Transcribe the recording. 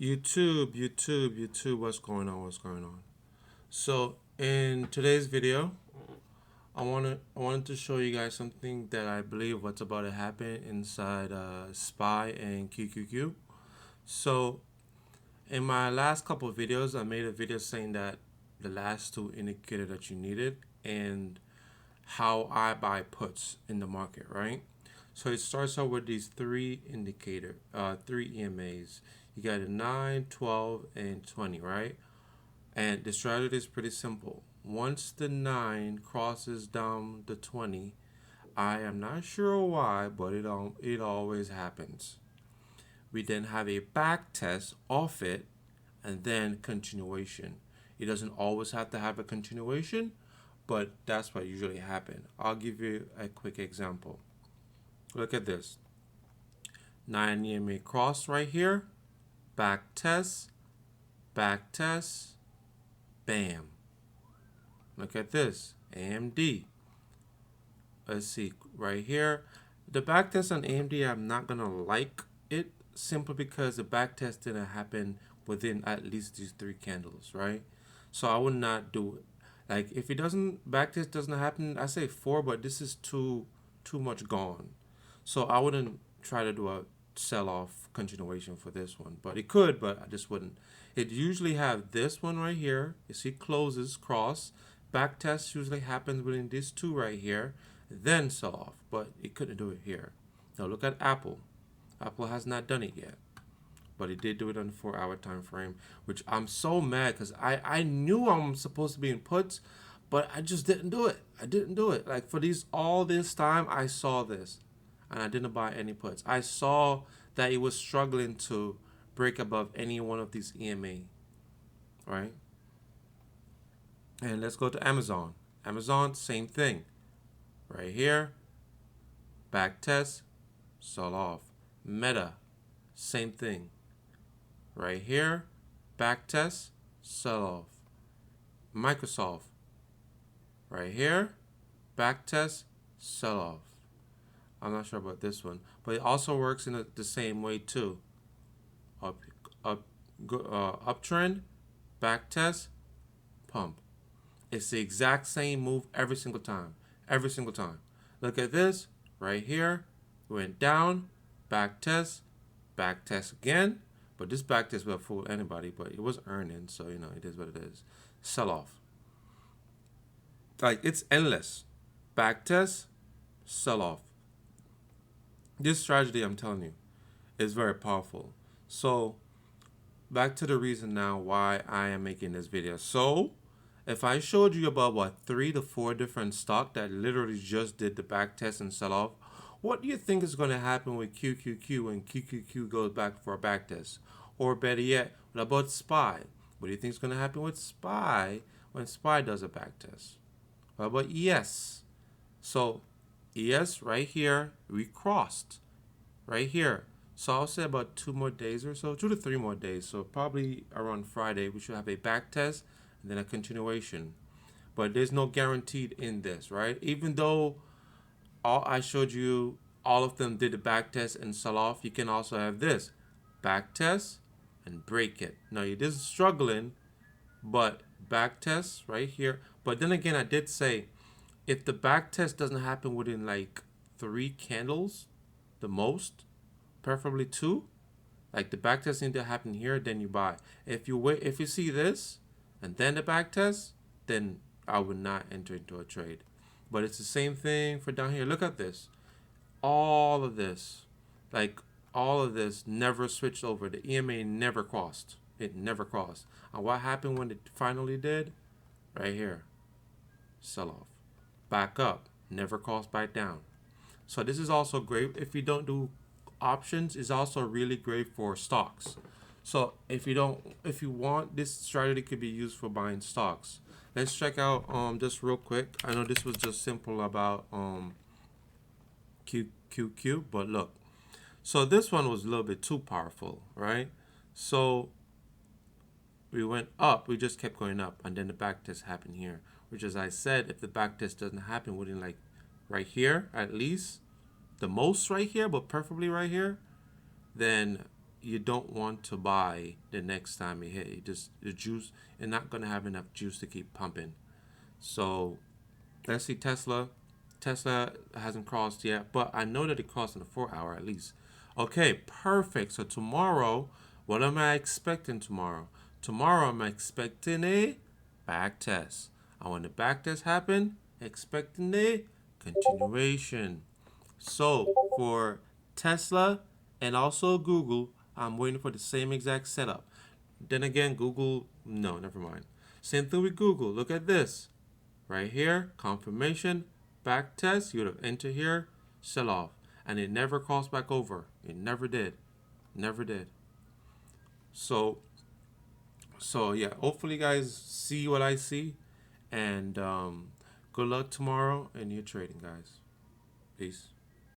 YouTube, what's going on? What's going on? So in today's video, I wanted to show you guys something that I believe what's about to happen inside SPY and QQQ. So in my last couple of videos, I made a video saying that the last two indicator that you needed and how I buy puts in the market, right? So it starts out with these three EMAs. You got a 9, 12, and 20, right? And the strategy is pretty simple. Once the 9 crosses down the 20, I am not sure why, but it always happens. We then have a back test off it and then continuation. It doesn't always have to have a continuation, but that's what usually happens. I'll give you a quick example. Look at this. 9 EMA cross right here, back test, bam. Look at this, AMD. Let's see, right here. The back test on AMD, I'm not gonna like it simply because the back test didn't happen within at least these three candles, right? So I would not do it. Like if it doesn't back test doesn't happen, I say four, but this is too much gone. So I wouldn't try to do a sell off continuation for this one, but it could, but I just wouldn't. It usually have this one right here. You see closes cross. Back test usually happens within these two right here, then sell off, but it couldn't do it here. Now look at Apple. Apple has not done it yet, but it did do it on the 4 hour time frame, which I'm so mad because I knew I'm supposed to be in puts, but I just didn't do it. I didn't do it. Like for these all this time, I saw this, and I didn't buy any puts. I saw that it was struggling to break above any one of these EMA, right? And let's go to Amazon. Amazon, same thing. Right here, back test, sell off. Meta, same thing. Right here, back test, sell off. Microsoft, right here, back test, sell off. I'm not sure about this one, but it also works in the same way too. Up, up, uptrend, back test, pump. It's the exact same move every single time. Every single time. Look at this right here. Went down, back test again. But this back test will fool anybody, but it was earning, so it is what it is. Sell off. Like it's endless. Back test, sell off. This strategy, I'm telling you, is very powerful. So back to the reason now why I am making this video. So if I showed you about what 3 to 4 different stock that literally just did the back test and sell off, what do you think is going to happen with QQQ when QQQ goes back for a back test? Or better yet, what about SPY? What do you think is going to happen with SPY when SPY does a back test? What about ES? So ES right here, we crossed right here. So I'll say about 2 more days or so, 2 to 3 more days. So probably around Friday, we should have a back test and then a continuation. But there's no guaranteed in this, right? Even though all I showed you, all of them did the back test and sell off, you can also have this back test and break it. Now it is struggling, but back test right here. But then again, I did say if the back test doesn't happen within like 3 candles, the most, preferably 2, like the back test need to happen here, then you buy. If you see this and then the back test, then I would not enter into a trade. But it's the same thing for down here. Look at this. All of this, like all of this never switched over. The EMA never crossed. It never crossed. And what happened when it finally did? Right here. Sell off. Back up. Never crossed back down. So this is also great if you don't do options. Is also really great for stocks. So if you want, this strategy could be used for buying stocks. Let's check out just real quick. I know this was just simple about QQQ, but look. So this one was a little bit too powerful, right? So we went up, we just kept going up, and then the back test happened here. Which, as I said, if the back test doesn't happen within like right here, at least the most right here, but preferably right here, then you don't want to buy the next time it hit. You just the juice, you're not gonna have enough juice to keep pumping. So let's see Tesla. Tesla hasn't crossed yet, but I know that it crossed in a 4 hour at least. Okay, perfect. So tomorrow, what am I expecting tomorrow? Tomorrow I'm expecting a back test. And when the back test happen, expecting a continuation. So for Tesla and also Google, I'm waiting for the same exact setup. Then again, Google, no, never mind. Same thing with Google. Look at this. Right here, confirmation, back test, you would have entered here, sell off. And it never crossed back over. It never did. Never did. So yeah, hopefully you guys see what I see. And good luck tomorrow in your trading, guys. Peace.